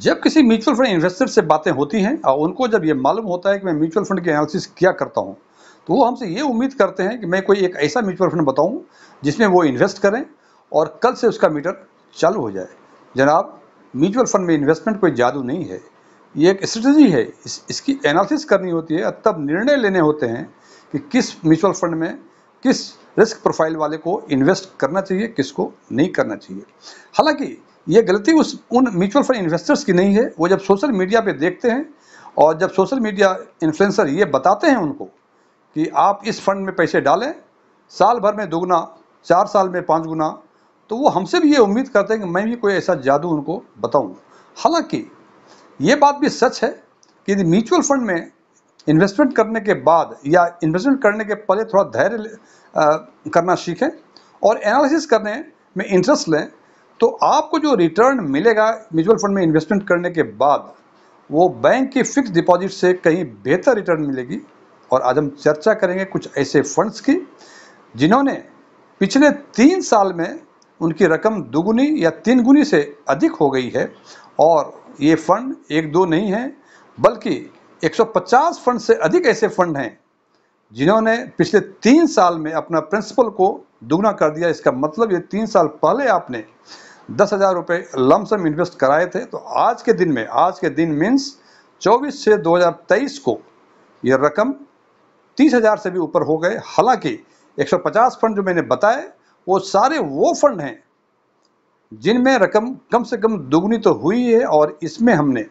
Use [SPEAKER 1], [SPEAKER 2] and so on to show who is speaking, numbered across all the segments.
[SPEAKER 1] जब किसी mutual fund investor से बातें होती हैं और उनको जब ये मालूम होता है कि मैं म्यूचुअल फंड की एनालिसिस क्या करता हूँ, तो वो हमसे ये उम्मीद करते हैं कि मैं कोई एक ऐसा म्यूचुअल फंड बताऊँ जिसमें वो इन्वेस्ट करें और कल से उसका मीटर चालू हो जाए। जनाब, म्यूचुअल फंड में इन्वेस्टमेंट कोई जादू नहीं है, ये एक स्ट्रेटजी है। इसकी एनालिसिस करनी होती है, तब निर्णय लेने होते हैं कि किस म्यूचुअल फंड में किस रिस्क प्रोफाइल वाले को इन्वेस्ट करना चाहिए, किसको नहीं करना चाहिए। हालांकि ये गलती उन म्यूचुअल फंड इन्वेस्टर्स की नहीं है। वो जब सोशल मीडिया पे देखते हैं और जब सोशल मीडिया इन्फ्लुएंसर ये बताते हैं उनको कि आप इस फंड में पैसे डालें, साल भर में दुगना, 4 साल में 5 गुना, तो वो हमसे भी ये उम्मीद करते हैं कि मैं भी कोई ऐसा जादू उनको बताऊं। हालांकि ये बात भी सच है कि यदि म्यूचुअल फंड में इन्वेस्टमेंट करने के बाद या इन्वेस्टमेंट करने के पहले थोड़ा धैर्य करना सीखें और एनालिसिस करने में इंटरेस्ट लें, तो आपको जो रिटर्न मिलेगा म्यूचुअल फंड में इन्वेस्टमेंट करने के बाद, वो बैंक की फिक्स डिपॉजिट से कहीं बेहतर रिटर्न मिलेगी। और आज हम चर्चा करेंगे कुछ ऐसे फंड्स की जिन्होंने पिछले 3 साल में उनकी रकम दुगुनी या 3 गुनी से अधिक हो गई है। और ये फंड 1-2 नहीं हैं, बल्कि 150 फंड से अधिक ऐसे फंड हैं जिन्होंने पिछले 3 साल में अपना प्रिंसिपल को दुगना कर दिया। इसका मतलब ये 3 साल पहले आपने 10,000 रुपये लमसम इन्वेस्ट कराए थे, तो आज के दिन मीन्स 24 से 2023 को ये रकम 30,000 से भी ऊपर हो गए। हालांकि 150 फंड जो मैंने बताए वो सारे वो फंड हैं जिनमें रकम कम से कम दुगनी तो हुई है। और इसमें हमने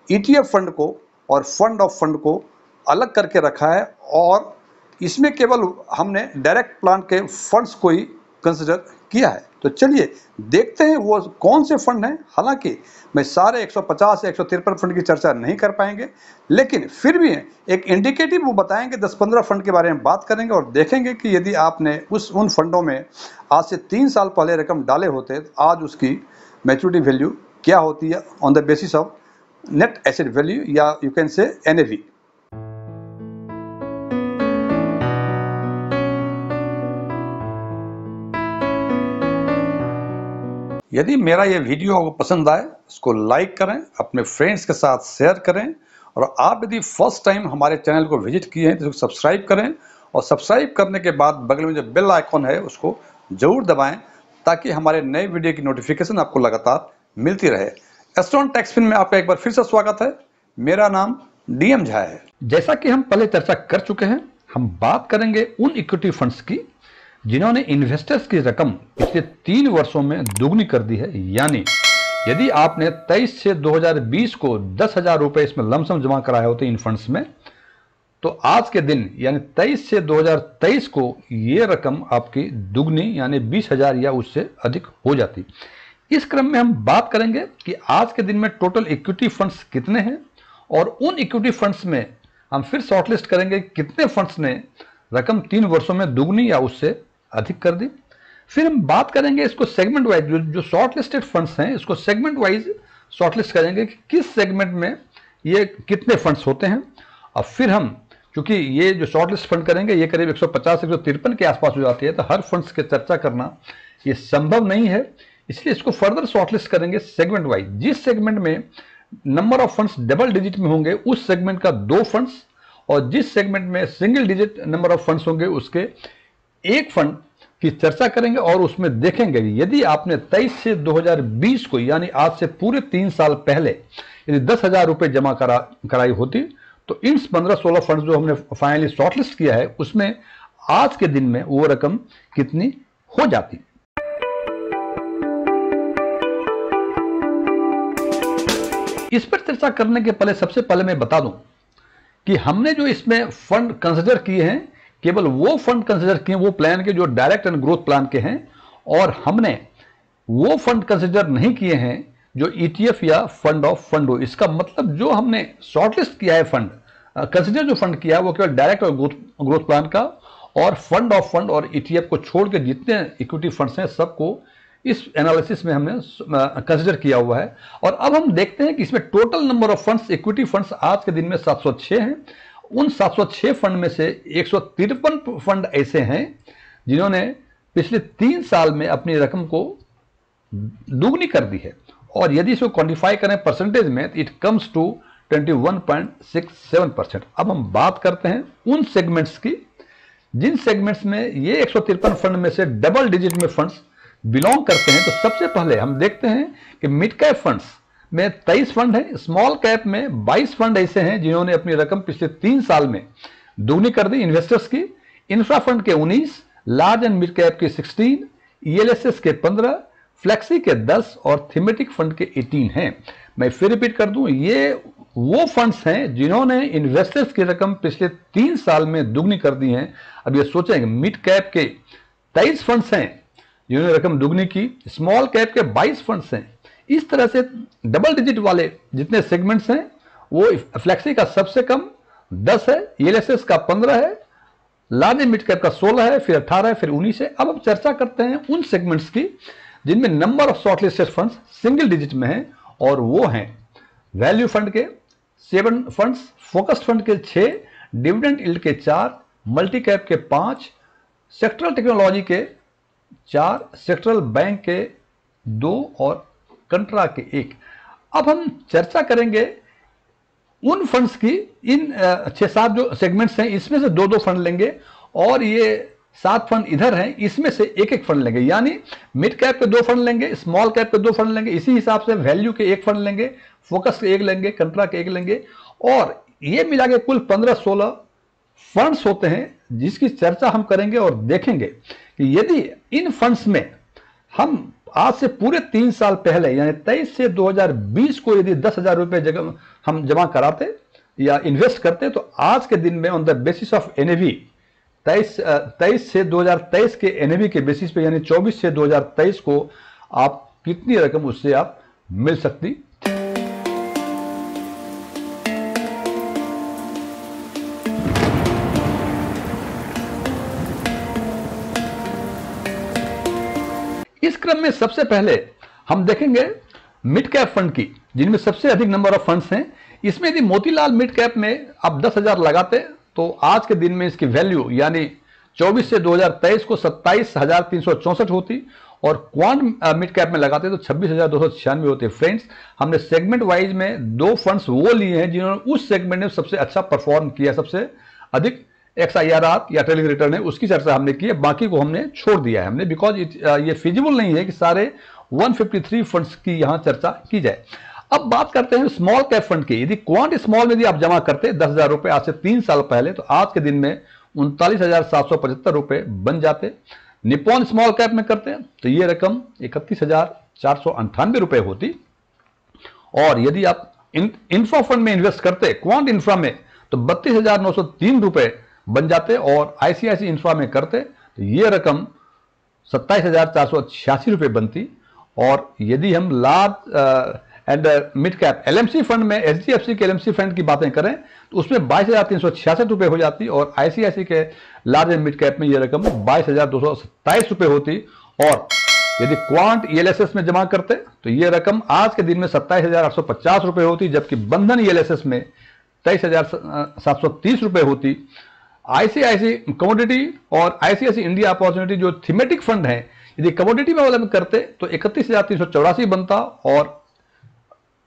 [SPEAKER 1] ETF फंड को और फंड ऑफ फंड को अलग करके रखा है, और इसमें केवल हमने डायरेक्ट प्लान के फंड्स को ही कंसिडर किया है। तो चलिए देखते हैं वो कौन से फंड हैं। हालांकि मैं सारे 150 या 153 फंड की चर्चा नहीं कर पाएंगे, लेकिन फिर भी एक इंडिकेटिव वो बताएंगे, 10-15 फंड के बारे में बात करेंगे और देखेंगे कि यदि आपने उन फंडों में आज से 3 साल पहले रकम डाले होते तो आज उसकी मैच्योरिटी वैल्यू क्या होती है on the basis of net asset value, या यू कैन से NAV। यदि मेरा ये वीडियो आपको पसंद आए, इसको लाइक करें, अपने फ्रेंड्स के साथ शेयर करें, और आप यदि फर्स्ट टाइम हमारे चैनल को विजिट किए हैं तो इसको सब्सक्राइब करें, और सब्सक्राइब करने के बाद बगल में जो बेल आइकॉन है उसको जरूर दबाएं, ताकि हमारे नए वीडियो की नोटिफिकेशन आपको लगातार मिलती रहे। एस्ट्रॉन टेक्सफिन में आपका एक बार फिर से स्वागत है। मेरा नाम DM झा है। जैसा कि हम पहले चर्चा कर चुके हैं, हम बात करेंगे उन इक्विटी फंड्स की जिन्होंने इन्वेस्टर्स की रकम पिछले 3 वर्षों में दुगनी कर दी है। यानी यदि आपने 23 से 2020 को 10,000 रुपये इसमें लमसम जमा कराए होते इन फंड्स में, तो आज के दिन यानी 23 से 2023 को ये रकम आपकी दुगनी यानी 20,000 या उससे अधिक हो जाती। इस क्रम में हम बात करेंगे कि आज के दिन में टोटल इक्विटी फंड्स कितने हैं, और उन इक्विटी फंड्स में हम फिर शॉर्टलिस्ट करेंगे कितने फंड्स ने रकम 3 वर्षों में दुगनी या उससे अधिक कर दी। फिर हम बात करेंगे इसको सेगमेंट वाइज, जो शॉर्ट लिस्टेड फंड्स हैं इसको सेगमेंट वाइज शॉर्टलिस्ट करेंगे कि किस सेगमेंट में ये कितने फंड्स होते हैं। और फिर हम, क्योंकि ये जो शॉर्टलिस्ट फंड करेंगे ये करीब 150-153 के आसपास हो जाती है, तो हर फंड्स की चर्चा करना ये संभव नहीं है, इसलिए इसको फर्दर शॉर्टलिस्ट करेंगे सेगमेंट वाइज। जिस सेगमेंट में number of funds double digit में होंगे उस सेगमेंट का 2 फंड्स, और जिस सेगमेंट में single digit number of funds होंगे उसके 1 फंड की चर्चा करेंगे। और उसमें देखेंगे यदि आपने 23 से 2020 को यानी आज से पूरे 3 साल पहले यदि 10,000 रुपये जमा कराई होती, तो इन 15-16 फंड जो हमने फाइनली शॉर्टलिस्ट किया है उसमें आज के दिन में वो रकम कितनी हो जाती। इस पर चर्चा करने के पहले सबसे पहले मैं बता दूं कि हमने जो इसमें फंड कंसिडर किए हैं, केवल वो फंड कंसिडर किए वो प्लान के जो डायरेक्ट एंड ग्रोथ प्लान के हैं, और हमने वो फंड कंसिडर नहीं किए हैं जो ETF या फंड ऑफ फंड हो। इसका मतलब जो हमने शॉर्टलिस्ट किया है फंड, कंसिडर जो फंड किया है वो केवल डायरेक्ट और ग्रोथ प्लान का, और फंड ऑफ फंड और ETF को छोड़ के जितने इक्विटी फंड्स हैं सबको इस एनालिसिस में हमने कंसिडर किया हुआ है। और अब हम देखते हैं कि इसमें total number of funds, equity funds आज के दिन में 706 हैं। उन 706 फंड में से 153 फंड ऐसे हैं जिन्होंने पिछले 3 साल में अपनी रकम को दुगनी कर दी है, और यदि इसको क्वान्टिफाई करें परसेंटेज में तो इट कम्स टू 21.67%। अब हम बात करते हैं उन सेगमेंट्स की जिन सेगमेंट्स में ये 153 फंड में से डबल डिजिट में फंड्स बिलोंग करते हैं। तो सबसे पहले हम देखते हैं कि मिड कैप फंड्स में 23 फंड हैं, स्मॉल कैप में 22 फंड ऐसे हैं जिन्होंने अपनी रकम पिछले 3 साल में दोगुनी कर दी इन्वेस्टर्स की। इंफ्रा फंड के 19, लार्ज एंड मिड कैप के 16, ईएलएसएस के 15, फ्लेक्सी के 10 और थीमेटिक फंड के 18 हैं। मैं फिर रिपीट कर दूं, ये वो फंड्स हैं जिन्होंने इन्वेस्टर्स की रकम पिछले 3 साल में दुगनी कर दी है। अब ये सोचेंगे मिड कैप के 23 फंड्स हैं जिन्होंने रकम दुगनी की, स्मॉल कैप के 22 फंड्स हैं। इस तरह से डबल डिजिट वाले जितने सेगमेंट्स हैं वो फ्लेक्सी का सबसे कम 10 है, ईएलएसएस का 15 है, लार्ज मिड कैप का 16 है, फिर 18 है, फिर 19 है। अब हम चर्चा करते हैं उन सेगमेंट्स की जिनमें number of shortlisted funds single digit में हैं, और वो हैं वैल्यू फंड के 7 फंड्स, फोकस्ड फंड के 6, डिविडेंड यील्ड के 4, मल्टी कैप के 5, सेक्टरल टेक्नोलॉजी के 4, सेक्टरल बैंक के 2 और कंट्रा के 1। अब हम चर्चा करेंगे उन फंड्स की, इन 6-7 जो सेगमेंट्स हैं इसमें से 2-2 फंड लेंगे, और ये 7 फंड इधर हैं इसमें से 1-1 फंड लेंगे। यानी मिड कैप के 2 फंड लेंगे, स्मॉल कैप के 2 फंड लेंगे, इसी हिसाब से वैल्यू के 1 फंड लेंगे, फोकस के 1 लेंगे, कंट्रा के 1 लेंगे, और ये मिला के कुल 15-16 फंड्स होते हैं जिसकी चर्चा हम करेंगे और देखेंगे कि यदि इन फंड्स में हम आज से पूरे 3 साल पहले यानी 23 से 2020 को यदि 10,000 रुपए जगह हम जमा कराते या इन्वेस्ट करते तो आज के दिन में on the basis of NAV 23 से 2023 के एनएवी के बेसिस पे यानी 24 से 2023 को आप कितनी रकम उससे आप मिल सकती। इस क्रम में सबसे पहले हम देखेंगे मिड कैप फंड की, जिनमें सबसे अधिक नंबर ऑफ फंड्स हैं। इसमें यदि मोतीलाल मिड कैप में आप 10,000 लगाते तो आज के दिन में इसकी वैल्यू यानी 24 से 2023 को 27,364 होती, और क्वांट मिड कैप में लगाते तो 26,296 होते। फ्रेंड्स, हमने सेगमेंट वाइज में 2 फंड्स वो लिए हैं जिन्होंने उस सेगमेंट में सबसे अच्छा परफॉर्म किया, सबसे अधिक XIRR या ट्रेलिंग रिटर्न है, उसकी चर्चा हमने की है, बाकी को हमने छोड़ दिया है हमने, बिकॉज ये फिजिबल नहीं है कि सारे 153 फंड्स की यहां चर्चा की जाए। अब बात करते हैं स्मॉल कैप फंड की। यदि क्वांट स्मॉल में यदि आप जमा करते 10,000 रुपए आज से 3 साल पहले तो आज के दिन में 39,775 रुपए बन जाते। निप्पॉन स्मॉल कैप में करते तो ये रकम 31,498 रुपए होती, और यदि आप इंफ्रा फंड में इन्वेस्ट करते क्वांट इंफ्रा में तो 32,903 रुपए बन जाते, और आईसीआईसी इंफ्रा में करते तो ये रकम 27,486 रुपए बनती। और यदि हम large and mid cap LMC fund में एचडीएफसी के एलएमसी फंड की बातें करें तो उसमें 22,366 रुपए हो जाती, और आईसीआईसी के लार्ज एंड मिड कैप में यह रकम 22,227 रुपए होती। और यदि क्वांट ईएलएसएस में जमा करते तो यह रकम आज के दिन में 27,850 रुपए होती, जबकि बंधन ईएलएसएस में 23,730 रुपए होती। आईसीआईसी कमोडिटी और आईसीआईसी इंडिया अपॉर्चुनिटी जो थीमेटिक फंड है, यदि कमोडिटी में वाले करते तो 31,384 बनता, और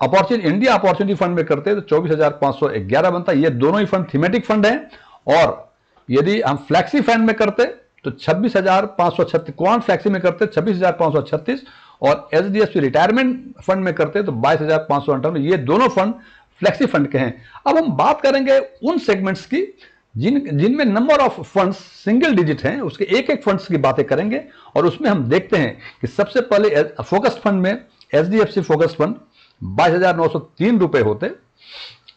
[SPEAKER 1] अपॉर्चुनिटी इंडिया अपॉर्चुनिटी फंड में करते तो 24,511 बनता। ये दोनों ही फंड थीमेटिक फंड हैं। और यदि हम फ्लैक्सी फंड में करते तो 26,536, क्वांट फ्लैक्सी में करते 26,536, और एचडीएफसी रिटायरमेंट फंड में करते तो 22,558। ये दोनों फंड फ्लैक्सी फंड के हैं। अब हम बात करेंगे उन सेगमेंट्स की जिनमें number of funds single digit हैं, उसके 1-1 फंड्स की बातें करेंगे, और उसमें हम देखते हैं कि सबसे पहले फोकस्ड फंड में एचडीएफसी फोकस्ड फंड 22,903 रुपए होते,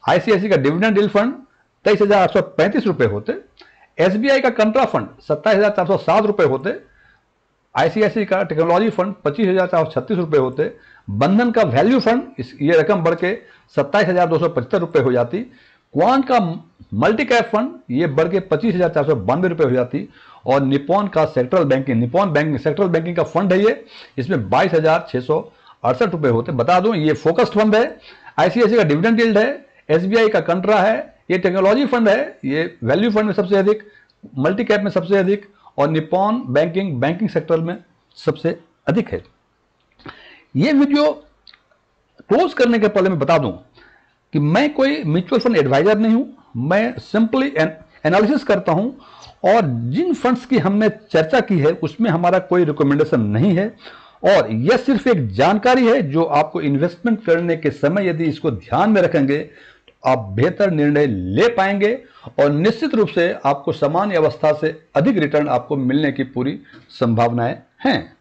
[SPEAKER 1] आईसीआईसी का डिविडेंड यील्ड फंड 23,835 रुपए होते, एसबीआई का कंट्रा फंड 27,407 रुपए होते, आईसीआईसी का टेक्नोलॉजी फंड 25,436 रुपए होते, बंधन का वैल्यू फंड ये रकम बढ़ के 27,275 रुपए हो जाती, क्वांट का मल्टी कैप फंड ये बढ़ के 25,492 रुपए हो जाती, और निप्पॉन का sectoral banking, Nippon bank sectoral banking का फंड है ये, इसमें 22,668 रुपए होते। बता दूं ये फोकस्ड फंड है, आईसीआईसी का डिविडेंड यील्ड है, एसबीआई का कंट्रा है, ये टेक्नोलॉजी फंड है, ये वैल्यू फंड में सबसे अधिक, मल्टी कैप में सबसे अधिक, और निप्पॉन बैंकिंग सेक्टर में सबसे अधिक है। ये वीडियो
[SPEAKER 2] क्लोज करने के पहले मैं बता दूं कि मैं कोई म्यूचुअल फंड एडवाइजर नहीं हूं, मैं सिंपली एनालिसिस करता हूं और जिन फंड्स की हमने चर्चा की है उसमें हमारा कोई रिकमेंडेशन नहीं है और यह सिर्फ एक जानकारी है जो आपको इन्वेस्टमेंट करने के समय यदि इसको ध्यान में रखेंगे तो आप बेहतर निर्णय ले पाएंगे और निश्चित रूप से आपको सामान्य अवस्था से अधिक रिटर्न आपको मिलने की पूरी संभावनाएं हैं।